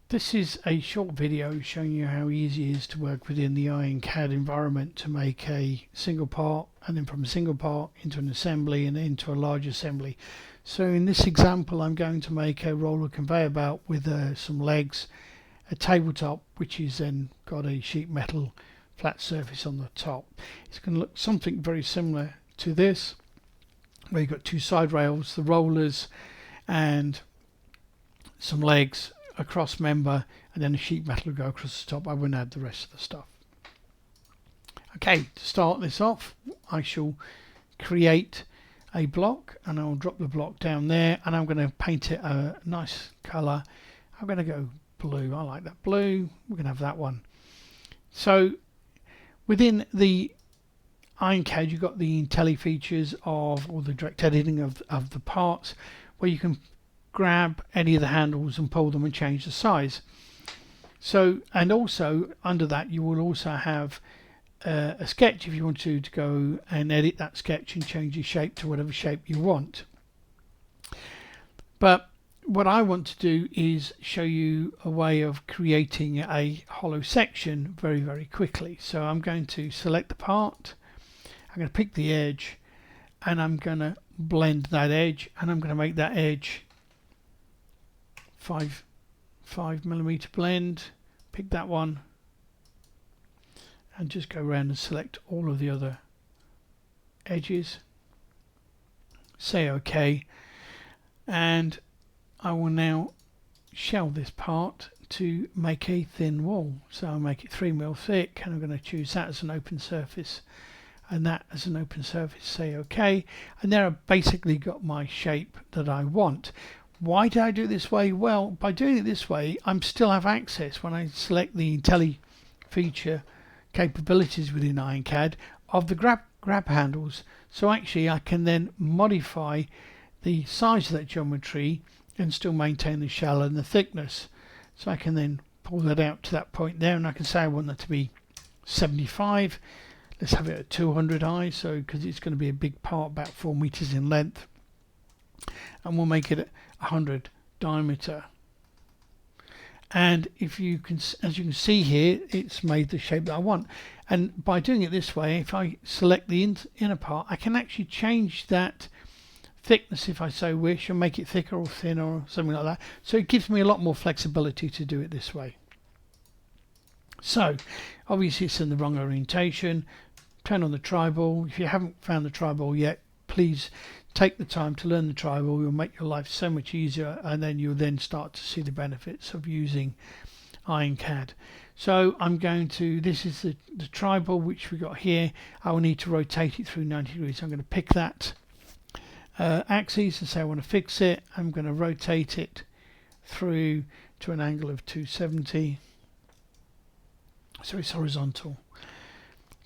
This is a short video showing you how easy it is to work within the CAD environment to make a single part, and then from a single part into an assembly and into a large assembly. So in this example I'm going to make a roller conveyor belt with some legs, a tabletop which is then got a sheet metal flat surface on the top. It's going to look something very similar to this, where you've got two side rails, the rollers and some legs, a cross member, and then a sheet metal will go across the top. I won't add the rest of the stuff. Okay, to start this off, I shall create a block and I'll drop the block down there, and I'm going to paint it a nice colour. I'm going to go blue. I like that blue. We're going to have that one. So within the CAD you've got the IntelliFeatures features of, or the direct editing of the parts, where you can grab any of the handles and pull them and change the size. So, and also under that you will also have a sketch if you want to go and edit that sketch and change the shape to whatever shape you want. But what I want to do is show you a way of creating a hollow section very quickly. So I'm going to select the part, I'm going to pick the edge, and I'm going to blend that edge, and I'm going to make that edge 5mm blend. Pick that one and just go around and select all of the other edges. Say OK, and I will now shell this part to make a thin wall. So I'll make it 3mm thick, and I'm going to choose that as an open surface and that as an open surface. Say OK, and there I've basically got my shape that I want. Why did I do it this way? Well, by doing it this way, I still have access when I select the IntelliFeature capabilities within CAD of the grab handles. So actually I can then modify the size of that geometry and still maintain the shell and the thickness. So I can then pull that out to that point there, and I can say I want that to be 75. Let's have it at 200i, so because it's going to be a big part, about 4 meters in length, and we'll make it at 100 diameter. And if you can, as you can see here, it's made the shape that I want. And by doing it this way, if I select the inner part, I can actually change that thickness if I so wish, and make it thicker or thinner or something like that. So it gives me a lot more flexibility to do it this way. So obviously it's in the wrong orientation. Turn on the tribal. If you haven't found the tribal yet, please take the time to learn the tribal. You'll make your life so much easier, and then you'll then start to see the benefits of using CAD. So I'm going to, this is the tribal which we got here. I will need to rotate it through 90 degrees. I'm going to pick that axis and say I want to fix it. I'm going to rotate it through to an angle of 270, so it's horizontal.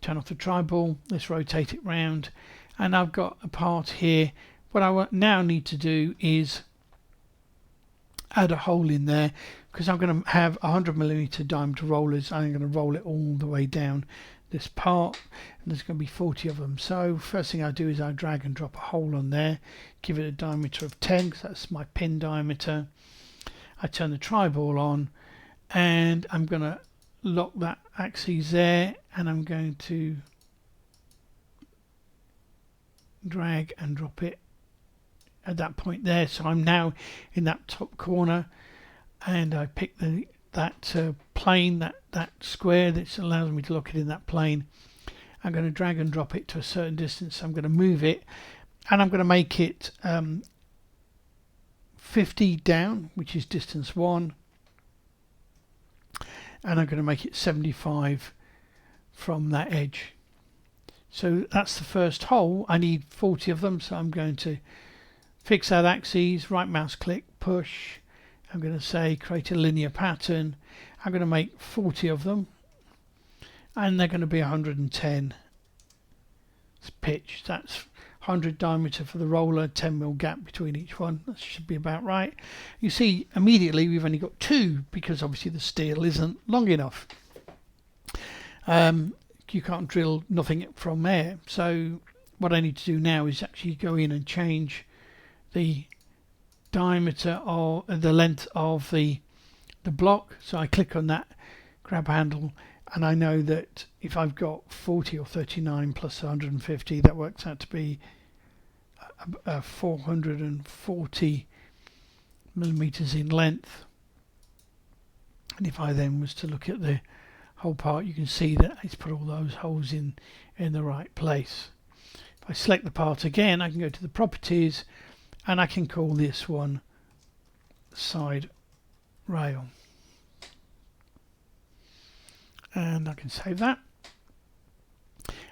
Turn off the tribal. Let's rotate it round, and I've got a part here. What I now need to do is add a hole in there, because I'm going to have 100mm diameter rollers. I'm going to roll it all the way down this part, and there's going to be 40 of them. So first thing I do is I drag and drop a hole on there, give it a diameter of 10 because that's my pin diameter. I turn the tribal on, and I'm going to lock that axis there, and I'm going to drag and drop it at that point there. So I'm now in that top corner, and I pick that plane, that square that allows me to lock it in that plane. I'm going to drag and drop it to a certain distance. I'm going to move it, and I'm going to make it 50 down, which is distance 1, and I'm going to make it 75 from that edge. So that's the first hole. I need 40 of them, so I'm going to fix that axis, right mouse click, push. I'm going to say create a linear pattern. I'm going to make 40 of them, and they're going to be 110 pitch. That's 100 diameter for the roller, 10mm gap between each one. That should be about right. You see immediately we've only got 2 because obviously the steel isn't long enough. You can't drill nothing from there. So what I need to do now is actually go in and change the diameter or the length of the the block. So I click on that grab handle, and I know that if I've got 40 or 39 plus 150, that works out to be 440 millimeters in length. And if I then was to look at the whole part, you can see that it's put all those holes in the right place. If I select the part again, I can go to the properties, and I can call this one side rail, and I can save that.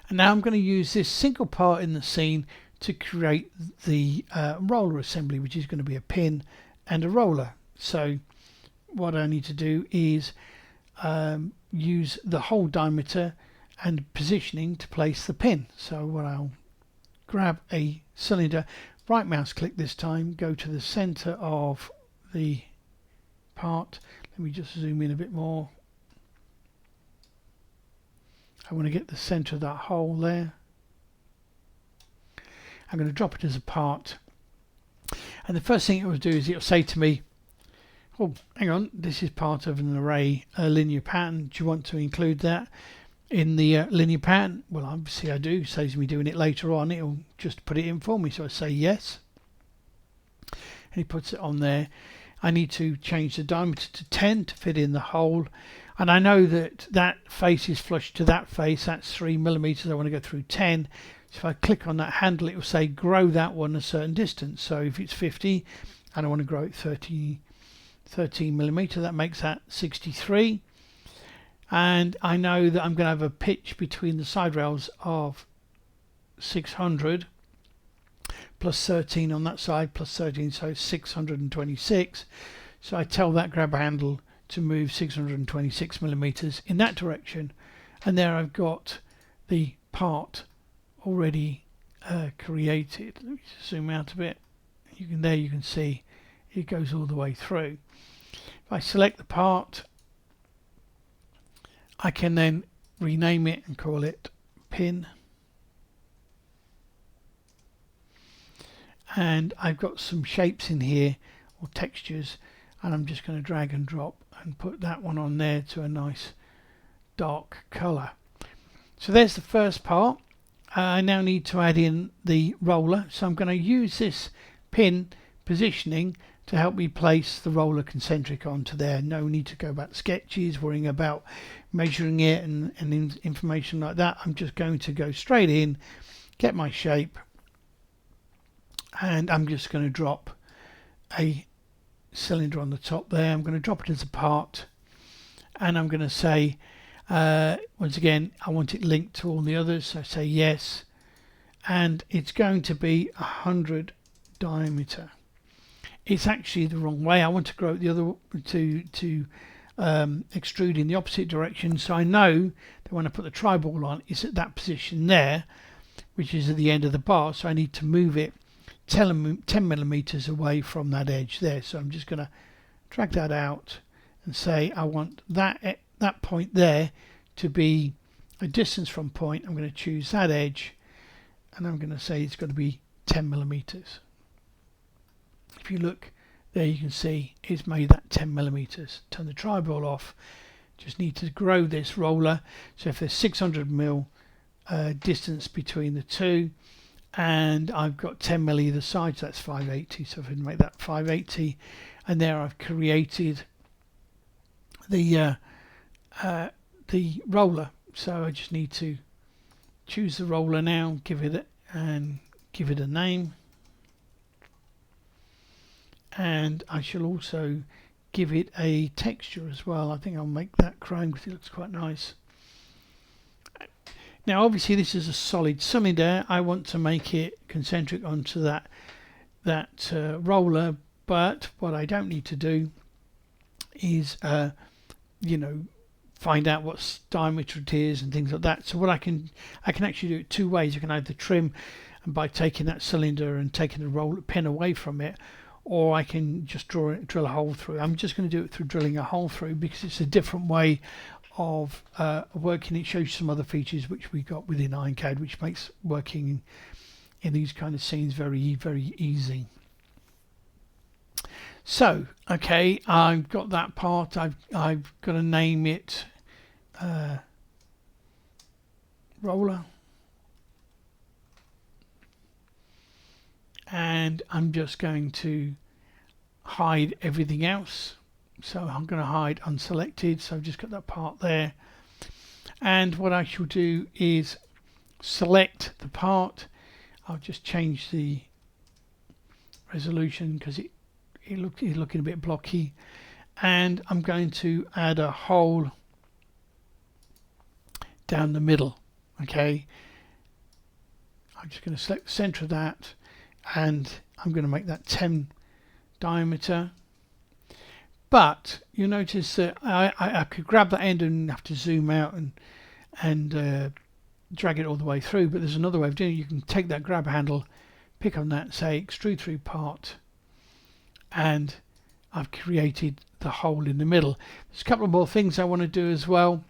And now I'm going to use this single part in the scene to create the roller assembly, which is going to be a pin and a roller. So what I need to do is use the hole diameter and positioning to place the pin. So what I'll grab a cylinder, right mouse click this time, go to the center of the part. Let me just zoom in a bit more. I want to get the center of that hole there. I'm going to drop it as a part, and the first thing it will do is it will say to me, oh, hang on, this is part of an array linear pattern. Do you want to include that in the linear pattern? Well, obviously I do. Saves me doing it later on. It'll just put it in for me. So I say yes, and he puts it on there. I need to change the diameter to 10 to fit in the hole, and I know that that face is flush to that face. That's 3 millimeters. I want to go through 10. So if I click on that handle, it will say grow that one a certain distance. So if it's 50 and I want to grow it 13 millimeter, that makes that 63. And I know that I'm going to have a pitch between the side rails of 600 plus 13 on that side plus 13, so 626. So I tell that grab handle to move 626 millimeters in that direction, and there I've got the part already created. Let me just zoom out a bit. You can see it goes all the way through. If I select the part, I can then rename it and call it pin, and I've got some shapes in here or textures, and I'm just going to drag and drop and put that one on there to a nice dark color. So there's the first part. I now need to add in the roller, so I'm going to use this pin positioning to help me place the roller concentric onto there. No need to go back to sketches, worrying about measuring it and information like that. I'm just going to go straight in, get my shape, and I'm just going to drop a cylinder on the top there. I'm going to drop it as a part, and I'm going to say once again I want it linked to all the others, so say yes, and it's going to be 100 diameter. It's actually the wrong way. I want to grow it the other to extrude in the opposite direction, so I know that when I put the tri-ball on, it's at that position there, which is at the end of the bar, so I need to move it 10 millimeters away from that edge there. So I'm just going to drag that out and say I want that point there to be a distance from point. I'm going to choose that edge, and I'm going to say it's got to be 10 millimeters. If you look there, you can see it's made that 10 millimeters. Turn the tri-ball off. Just need to grow this roller. So if there's 600 mil distance between the two, and I've got 10 mil either side, so that's 580. So if I can make that 580, and there I've created the roller. So I just need to choose the roller now, give it a name, and I shall also give it a texture as well. I think I'll make that chrome because it looks quite nice. Now obviously this is a solid cylinder. I want to make it concentric onto that roller, but what I don't need to do is find out what diameter it is and things like that. So what I can actually do it two ways. I can either trim and by taking that cylinder and taking the roller pin away from it, or I can just drill a hole through. I'm just going to do it through drilling a hole through because it's a different way of working. It shows you some other features which we got within IronCAD, which makes working in these kind of scenes very, very easy. So okay, I've got that part. I've got to name it roller, and I'm just going to hide everything else. So I'm going to hide unselected, so I've just got that part there. And what I shall do is select the part. I'll just change the resolution because it's looking a bit blocky, and I'm going to add a hole down the middle. Okay, I'm just going to select the center of that, and I'm going to make that 10 diameter. But you notice that I could grab that end and have to zoom out and drag it all the way through, but there's another way of doing it. You can take that grab handle, pick on that, say extrude through part, and I've created the hole in the middle. There's a couple of more things I want to do as well.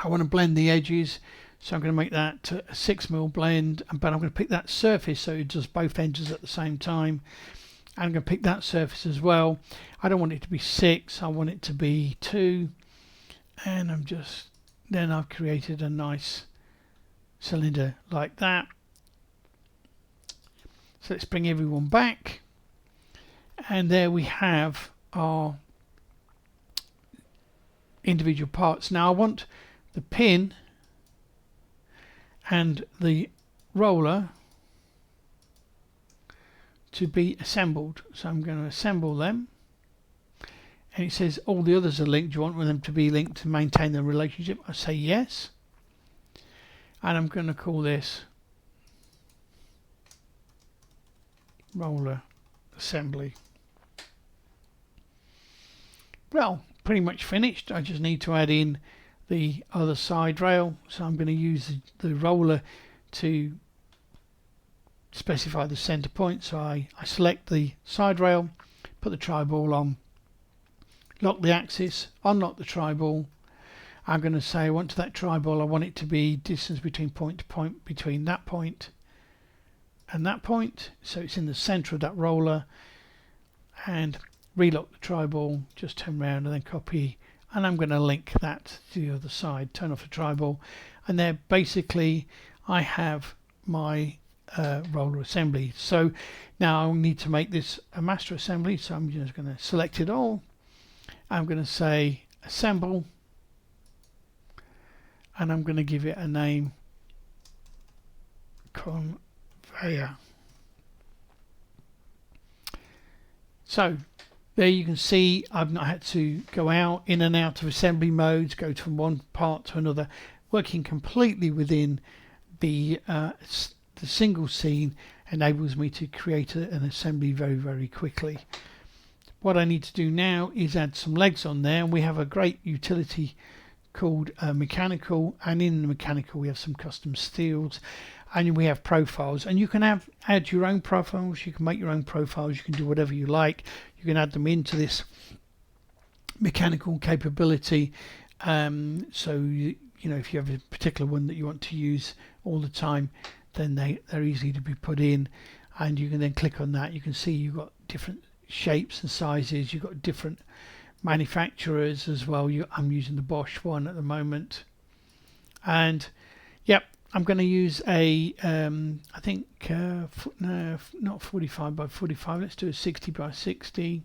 I want to blend the edges, so I'm going to make that a 6mm blend, but I'm going to pick that surface so it does both edges at the same time. I'm going to pick that surface as well. I don't want it to be 6, I want it to be 2, and then I've created a nice cylinder like that. So let's bring everyone back, and there we have our individual parts. Now I want the pin and the roller to be assembled, so I'm going to assemble them, and it says all the others are linked. Do you want them to be linked to maintain the relationship? I say yes, and I'm going to call this roller assembly. Well, pretty much finished. I just need to add in the other side rail, so I'm going to use the roller to specify the center point. So I select the side rail, put the tri-ball on, lock the axis, unlock the tri-ball. I'm going to say I want to that tri-ball, I want it to be distance between point to point between that point and that point, so it's in the center of that roller, and relock the tri-ball, just turn around and then copy, and I'm going to link that to the other side, turn off the tri-ball, and there basically I have my roller assembly. So now I need to make this a master assembly, so I'm just going to select it all. I'm going to say assemble, and I'm going to give it a name, Conveyor. So there you can see I've not had to go in and out of assembly modes, go from one part to another, working completely within the single scene enables me to create an assembly very, very quickly. What I need to do now is add some legs on there, and we have a great utility called mechanical, and in the mechanical we have some custom steels, and we have profiles, and you can add your own profiles, you can make your own profiles, you can do whatever you like, you can add them into this mechanical capability. So you know, if you have a particular one that you want to use all the time, then they're easy to be put in, and you can then click on that. You can see you've got different shapes and sizes, you've got different manufacturers as well. I'm using the Bosch one at the moment, and yep, I'm going to use a I think no, not 45 by 45, let's do a 60 by 60.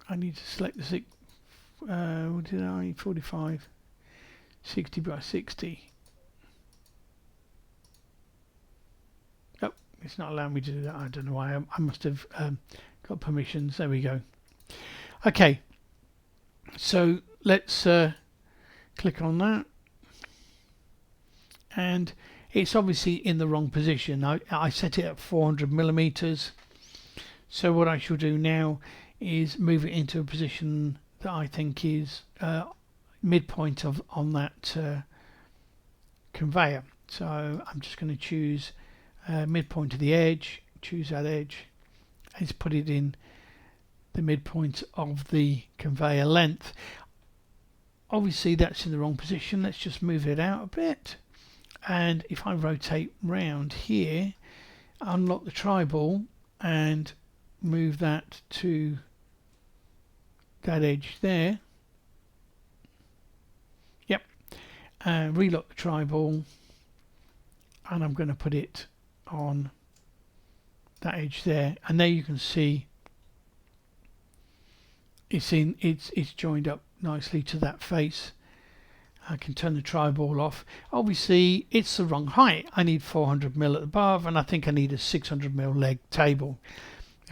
I need to select the what did I 45 60 by 60. Oh, it's not allowing me to do that. I don't know why. I must have got permissions. There we go. Okay, so let's click on that, and it's obviously in the wrong position. I set it at 400 millimeters, so what I shall do now is move it into a position that I think is midpoint on that conveyor. So I'm just going to choose midpoint of the edge, choose that edge, and just put it in the midpoint of the conveyor length. Obviously that's in the wrong position. Let's just move it out a bit, and if I rotate round here, unlock the tri-ball, and move that to that edge there. Yep. And relock the tri-ball, and I'm going to put it on that edge there, and there you can see it's joined up nicely to that face. I can turn the tri-ball off. Obviously it's the wrong height. I need 400mm above, and I think I need a 600mm leg table.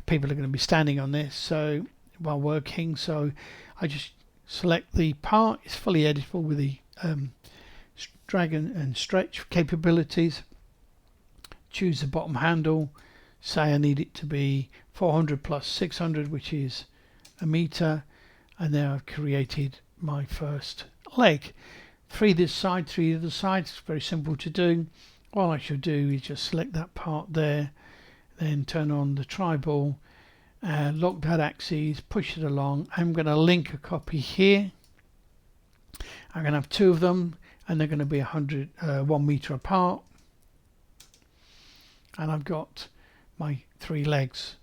People are going to be standing on this so while working, so I just select the part. It's fully editable with the drag and stretch capabilities. Choose the bottom handle, say I need it to be 400 plus 600, which is a meter, and now I've created my first leg. 3 this side, 3 the other side. It's very simple to do. All I should do is just select that part there, then turn on the tri-ball, lock that axis, push it along. I'm going to link a copy here. I'm going to have 2 of them, and they're going to be 1 meter apart, and I've got my 3 legs.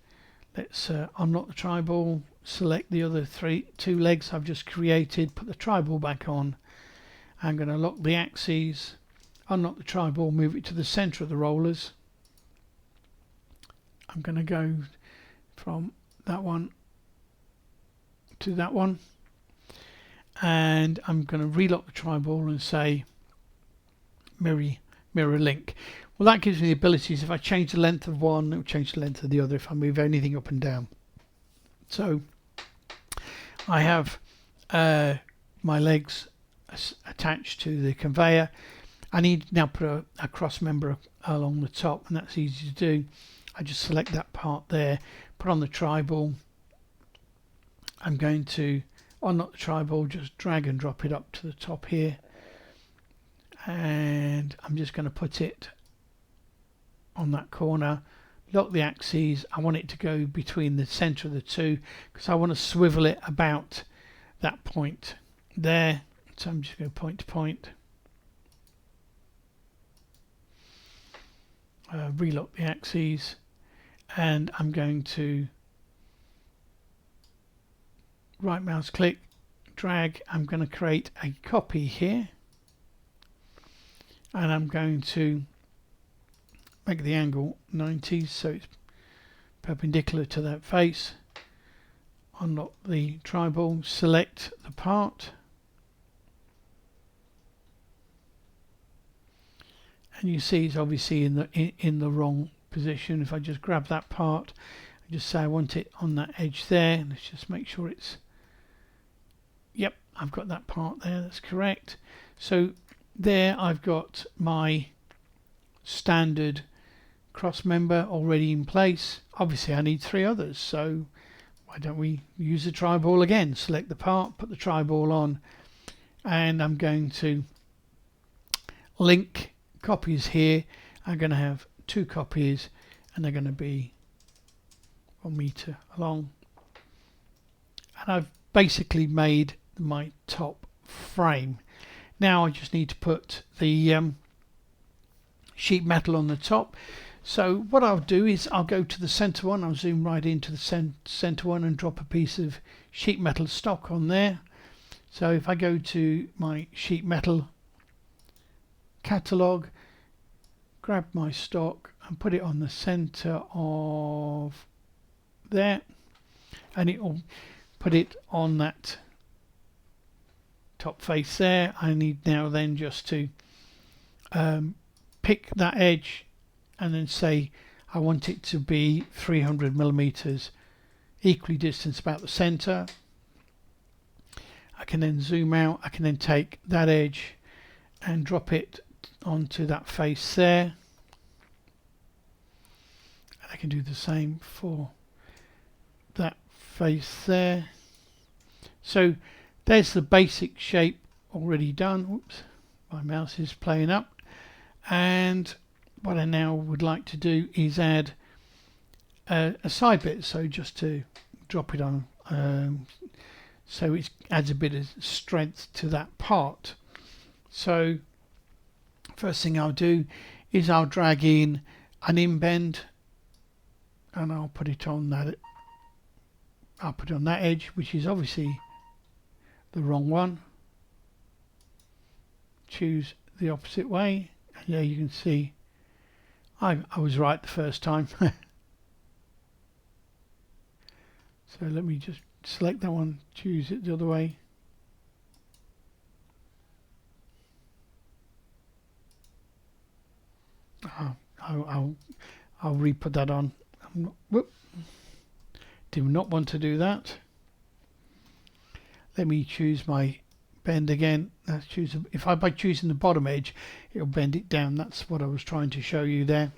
Let's unlock the tri-ball, select the other 2 legs I've just created, put the tri-ball back on. I'm going to lock the axes, unlock the tri-ball, move it to the center of the rollers. I'm going to go from that one to that one, and I'm going to relock the tri-ball and say mirror link. Well, that gives me the abilities. If I change the length of one, it will change the length of the other if I move anything up and down. So I have my legs attached to the conveyor. I need now put a cross member along the top, and that's easy to do. I just select that part there, put on the tri-ball. I'm going to unlock the tri-ball, just drag and drop it up to the top here, and I'm just going to put it on that corner, lock the axes. I want it to go between the center of the 2 because I want to swivel it about that point there. So I'm just going point to point, relock the axes, and I'm going to right mouse click, drag. I'm going to create a copy here, and I'm going to make the angle 90 so it's perpendicular to that face. Unlock the tri-ball, select the part, and you see it's obviously in the wrong position. If I just grab that part and just say I want it on that edge there, let's just make sure it's, yep, I've got that part there, that's correct. So there I've got my standard cross member already in place. Obviously I need 3 others, so why don't we use the tri-ball again? Select the part, put the tri-ball on, and I'm going to link copies here. I'm going to have 2 copies, and they're going to be 1 meter long, and I've basically made my top frame. Now I just need to put the sheet metal on the top. So what I'll do is I'll go to the center one. I'll zoom right into the center one and drop a piece of sheet metal stock on there. So if I go to my sheet metal catalog, grab my stock and put it on the center of there, and it will put it on that top face there. I need now then just to pick that edge and then say I want it to be 300mm equally distanced about the center. I can then zoom out. I can then take that edge and drop it onto that face there, and I can do the same for that face there. So there's the basic shape already done. Whoops, my mouse is playing up. And what I now would like to do is add a side bit, so just to drop it on, so it adds a bit of strength to that part. So first thing I'll do is I'll drag in an in-bend and I'll put it on that. I'll put it on that edge, which is obviously the wrong one. Choose the opposite way, and yeah, you can see I was right the first time. So let me just select that one, choose it the other way. I'll re-put that on. Whoop. Do not want to do that. Let me choose my bend again. Let's choose. If by choosing the bottom edge, it'll bend it down. That's what I was trying to show you there.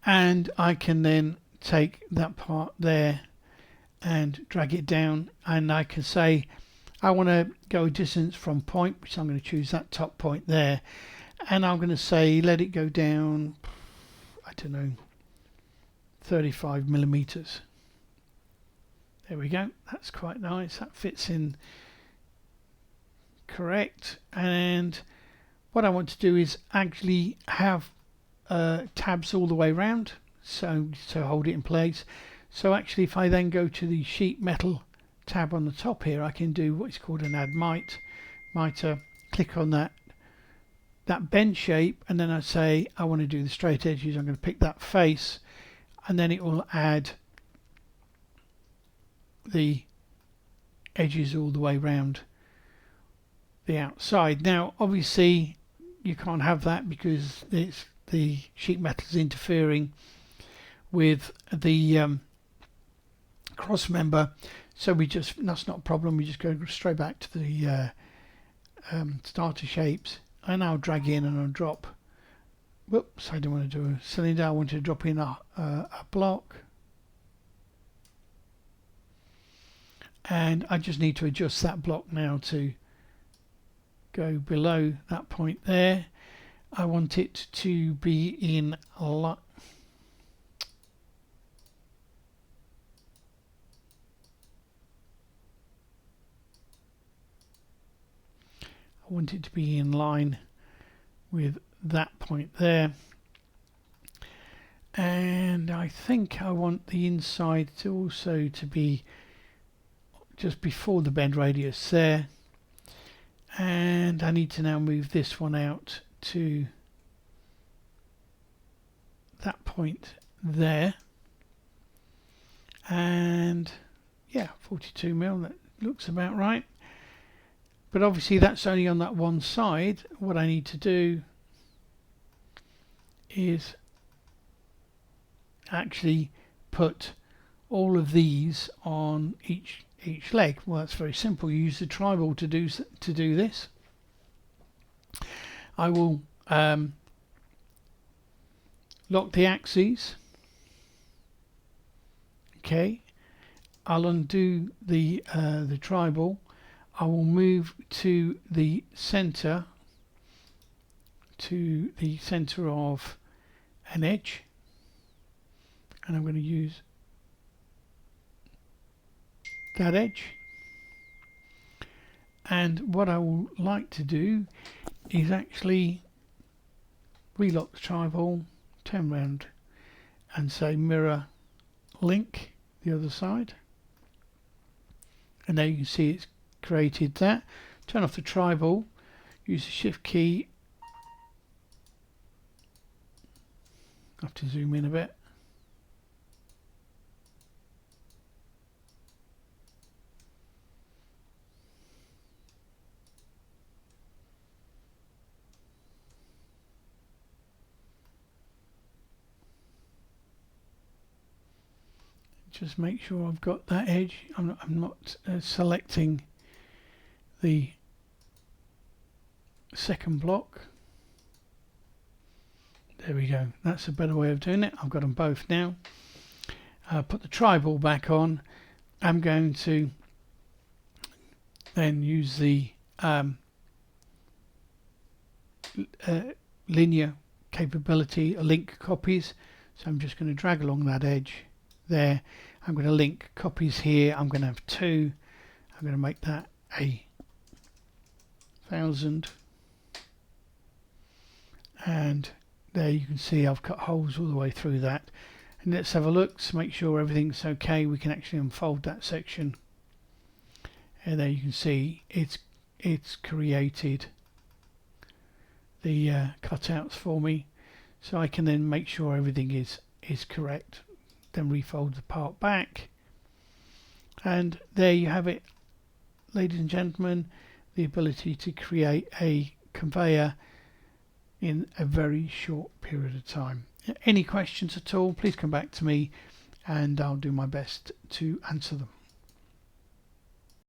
And I can then take that part there and drag it down, and I can say I want to go a distance from point, which I'm going to choose that top point there, and I'm going to say let it go down, I don't know, 35 millimeters. There we go. That's quite nice. That fits in correct. And what I want to do is actually have tabs all the way around, so hold it in place. So actually, if I then go to the sheet metal tab on the top here, I can do what's called an add miter. Click on that bend shape, and then I say I want to do the straight edges. I'm going to pick that face, and then it will add the edges all the way around the outside. Now obviously you can't have that because it's the sheet metal is interfering with the cross member, so that's not a problem. We just go straight back to the starter shapes, and I'll drag in and I'll drop. Whoops, I don't want to do a cylinder. I want to drop in a block, and I just need to adjust that block now to go below that point there. I want it to be in I want it to be in line with that point there, and I think I want the inside to also to be just before the bend radius there, and I need to now move this one out to that point there, and yeah, 42 mil, that looks about right. But obviously that's only on that one side. What I need to do is actually put all of these on each leg. Well, that's very simple. You use the tribal to do this. I will lock the axes. Okay, I'll undo the tribal. I will move to the center of an edge, and I'm going to use that edge. And what I will like to do is actually relock the tribal, turn around and say mirror link the other side, and there you can see it's created that. Turn off the tribal, use the shift key. I have to zoom in a bit. Just make sure I've got that edge. I'm not selecting the second block. There we go. That's a better way of doing it. I've got them both now. Put the tribal back on. I'm going to then use the linear capability, link copies. So I'm just going to drag along that edge there. I'm going to link copies here. I'm going to have 2. I'm going to make that a 1000, and there you can see I've cut holes all the way through that. And let's have a look to make sure everything's okay. We can actually unfold that section, and there you can see it's created the cutouts for me, so I can then make sure everything is correct. Then refold the part back, and there you have it, ladies and gentlemen, the ability to create a conveyor in a very short period of time. Any questions at all, please come back to me and I'll do my best to answer them.